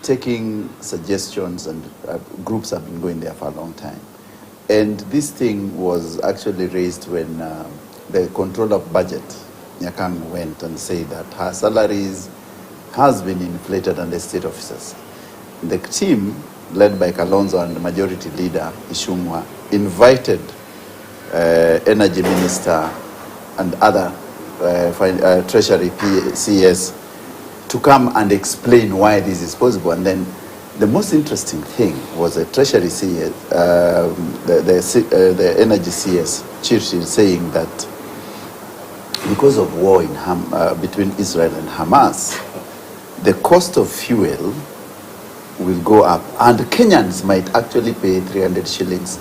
taking suggestions, and groups have been going there for a long time. And this thing was actually raised when the controller of budget, Nyakang, went and said that her salaries has been inflated on the state officers. The team, led by Kalonzo and the majority leader, Ishumwa, invited Energy Minister and other Treasury CS to come and explain why this is possible. And then the most interesting thing was the Treasury CS, the Energy CS chief saying that because of war in between Israel and Hamas, the cost of fuel will go up, and Kenyans might actually pay 300 shillings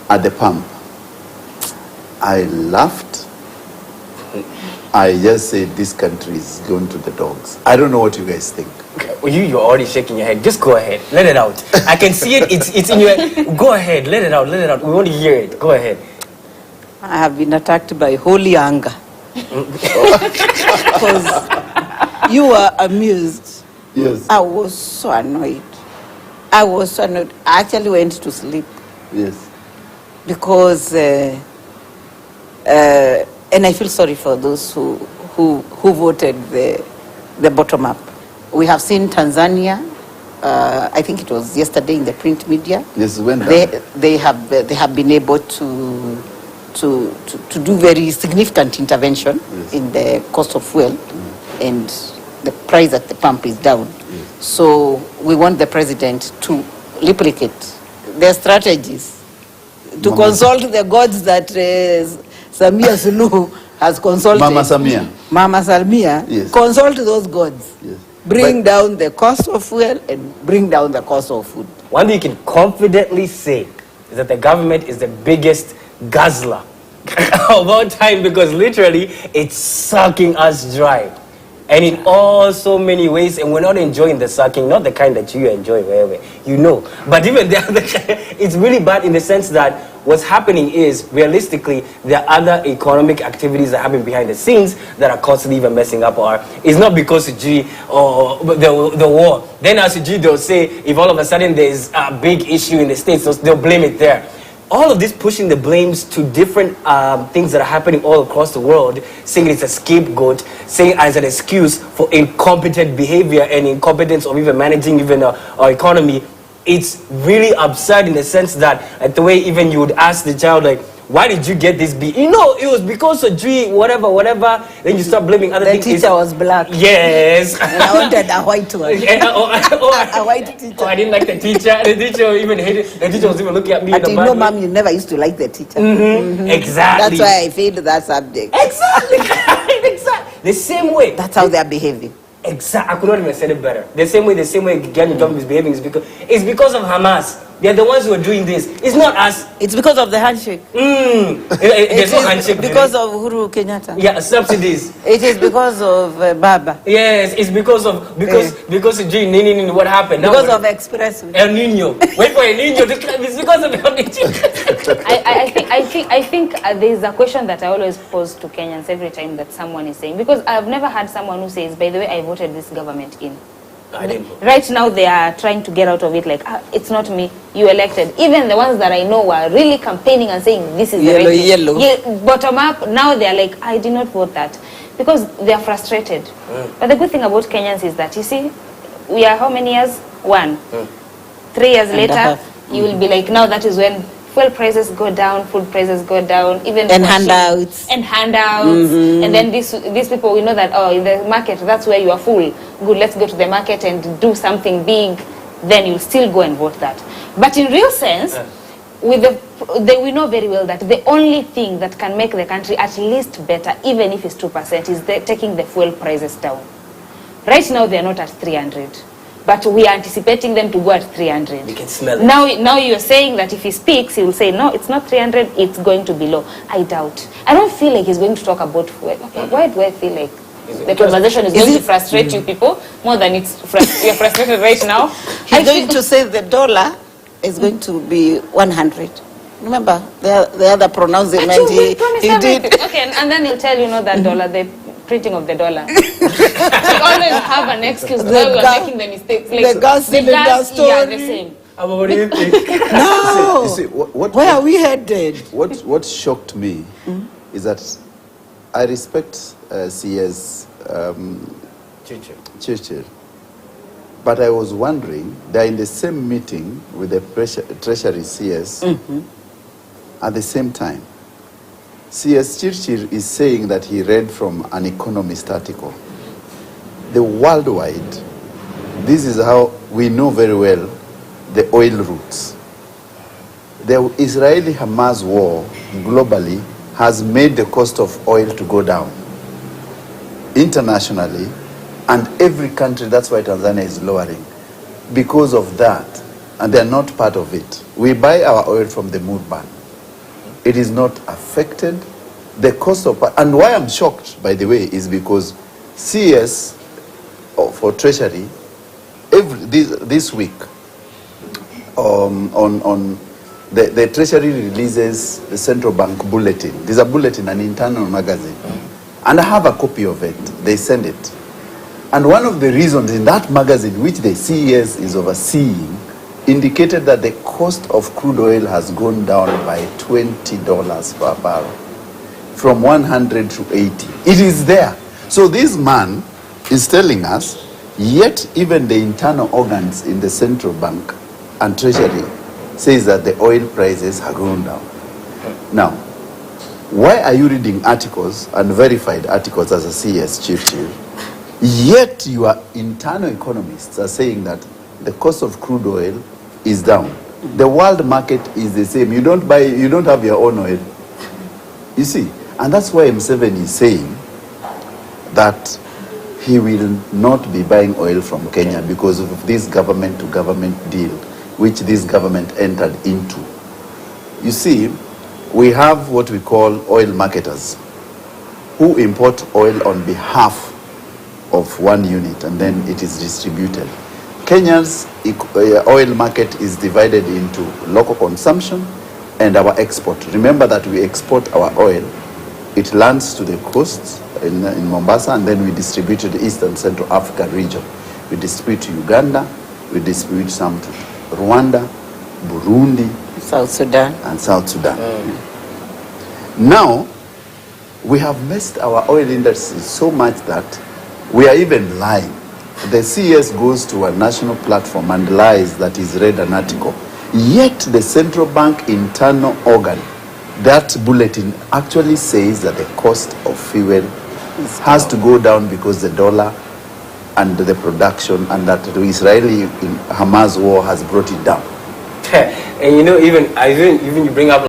at the pump. I laughed. I just said, this country is going to the dogs. I don't know what you guys think. Well, you're already shaking your head. Just go ahead. Let it out. I can see it. It's in your head. Go ahead. Let it out. Let it out. We want to hear it. Go ahead. I have been attacked by holy anger. Because you were amused. Yes. I was so annoyed. I actually went to sleep. Yes. Because, and I feel sorry for those who voted the bottom up. We have seen Tanzania. I think it was yesterday in the print media. Yes, when they have been able to do very significant intervention in the cost of fuel, and the price at the pump is down. So we want the president to replicate their strategies, to consult the gods that Samia Suluhu has consulted. Mama Samia. Mama Samia, yes. Consult those gods. Yes. Bring down the cost of fuel and bring down the cost of food. One thing you can confidently say is that the government is the biggest guzzler of all time, because literally it's sucking us dry. And in all so many ways, and we're not enjoying the sucking, not the kind that you enjoy, wherever, you know. But even the other, it's really bad in the sense that what's happening is, realistically, there are other economic activities that happen behind the scenes that are constantly even messing up our. It's not because of G or the war. Then as G, they'll say, if all of a sudden there's a big issue in the States, they'll blame it there. All of this pushing the blames to different things that are happening all across the world, saying it's a scapegoat, saying as an excuse for incompetent behavior and incompetence of even managing even our economy. It's really absurd in the sense that, like the way even you would ask the child, like, why did you get this B? You know, it was because of G, whatever. Then you start blaming other things. The teacher was black. Yes. And I wanted a white one. A white teacher. Oh, I didn't like the teacher. The teacher even hated. The teacher was even looking at me. But you know, Mom, you never used to like the teacher. Exactly. That's why I failed that subject. Exactly. Exactly. The same way. That's how they are behaving. Exactly. I could not even say it better. The same way Ghanaian government is behaving is because of Hamas. They are the ones who are doing this. It's not us. It's because of the handshake. There's no handshake. Because of Uhuru Kenyatta. Yeah, subsidies. It is because of Baba. Yes, it's because of what happened. Because of Express. El Nino. Wait for El Nino. It's because of El Nino. I think there's a question that I always pose to Kenyans every time that someone is saying, because I've never had someone who says, by the way, I voted this government in. Right now they are trying to get out of it, like, it's not me, you elected. Even the ones that I know were really campaigning and saying this is yellow, the right yellow. Yeah, bottom up, now they are like, I did not vote that, because they are frustrated. But the good thing about Kenyans is that, you see, we are how many years? 1. 3 years later, you will be like, now that is when fuel prices go down, food prices go down, even handouts. And then these people, we know that, oh, in the market, that's where you are full. Good, let's go to the market and do something big. Then you'll still go and vote that. But in real sense, we know very well that the only thing that can make the country at least better, even if it's 2%, is taking the fuel prices down. Right now, they're not at 300. But we are anticipating them to go at 300. We can smell it. Now you're saying that if he speaks, he will say, no, it's not 300, it's going to be low. I doubt. I don't feel like he's going to talk about fuel. Okay, why do I feel like the conversation is going to frustrate you people more than you're frustrated right now? He's going to say the dollar is going to be 100. Remember, the other pronouncement he did. Okay, and then he'll tell you, that dollar, the printing of the dollar. We always have an excuse why we are making the mistakes. Like, the gas cylinder story. Yeah, the same. What do you think? No. You see, Where are we headed? What shocked me is that I respect CS Churchill, but I was wondering, they're in the same meeting with the Treasury CS at the same time. CS Churchill is saying that he read from an Economist article. The worldwide, this is how we know very well the oil routes. The Israeli-Hamas war globally has made the cost of oil to go down internationally, and every country, that's why Tanzania is lowering, because of that, and they're not part of it. We buy our oil from the mood ban. It is not affected. The cost of, and why I'm shocked, by the way, is because CS for Treasury, this week, the Treasury releases the central bank bulletin. There's a bulletin, an internal magazine. And I have a copy of it. They send it. And one of the reasons in that magazine, which the CES is overseeing, indicated that the cost of crude oil has gone down by $20 per barrel, from 100 to 80. It is there. So this man is telling us, yet even the internal organs in the central bank and Treasury says that the oil prices have gone down. Now, why are you reading articles, unverified articles as a CS Churchill, yet your internal economists are saying that the cost of crude oil is down? The world market is the same. You don't have your own oil. You see, and that's why M7 is saying that he will not be buying oil from Kenya because of this government-to-government deal which this government entered into. You see, we have what we call oil marketers who import oil on behalf of one unit and then it is distributed. Kenya's oil market is divided into local consumption and our export. Remember that we export our oil. It lands to the coast in Mombasa, and then we distribute to the East and Central Africa region. We distribute to Uganda, we distribute some to Rwanda, Burundi, South Sudan. And South Sudan. Now, we have messed our oil industry so much that we are even lying. The CS goes to a national platform and lies that he's read an article. Yet the central bank internal organ, that bulletin actually says that the cost of fuel has to go down because the dollar and the production and that the Israeli-Hamas war has brought it down. And you know, even you bring up